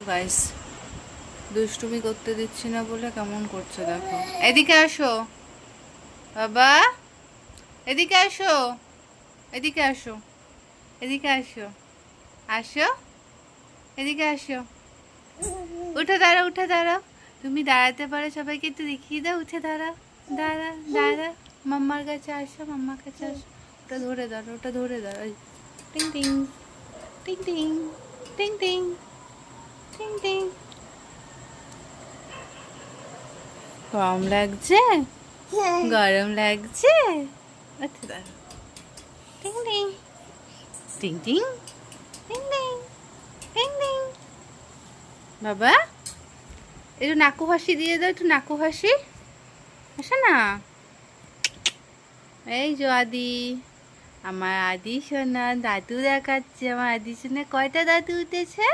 Guys, দুষ্টুমি করতে দিচ্ছি না বলে কেমন করছে দেখো। এদিকে আসো বাবা, এদিকে আসো, এদিকে আসো, এদিকে আসো, আসো, এদিকে আসো। উঠে দাঁড়াও, উঠে দাঁড়াও। তুমি দাঁড়াতে পারো, সবাইকে একটু দেখিয়ে দাও। উঠে দাঁড়াও, দাঁড়া দাঁড়া। মাম্মার কাছে আসো, মাম্মার কাছে আসো। ওটা ধরে দাঁড়ো, ওটা ধরে দাঁড়ো। টিং টিং, টিং টিং, টিং টিং, টিং টিং। গরম লাগছে, গরম লাগছে। আচ্ছা দাঁড়া। টিং টিং, টিং টিং, টিং টিং, টিং টিং। বাবা, একটু নাকু হাসি দিয়ে দাও, একটু নাকু হাসি। আসে না? এই যে আদি, আমার আদি সোনা দাদু দেখাচ্ছে। আমার আদি সোনা কয়টা দাদু উঠেছে?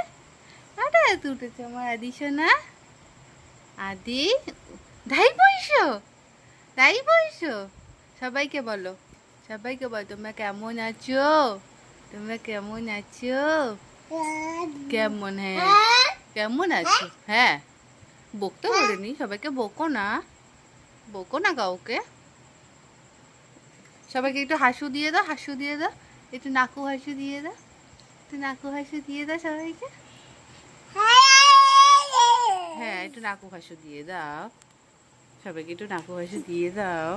কয়টা দাদু উঠেছে আমার আদি সোনা? আদি, ধাই বইসো, ধাই বইসো। সবাইকে বলো, সবাইকে বলো তোমরা কেমন আছো, তোমরা কেমন আছো? কেমন? হ্যাঁ, কেমন আছো? হ্যাঁ, বকতে বলিনি, সবাইকে বকো না, বকো না কাউকে। সবাইকে একটু হাসু দিয়ে দাও, হাসু দিয়ে দাও, একটু নাকু হাসু দিয়ে দাও, একটু নাকু হাসু দিয়ে দাও সবাইকে। হ্যাঁ, একটু নাকু হাসু দিয়ে দাও, সবাইকে একটু নাকু হাসু দিয়ে দাও।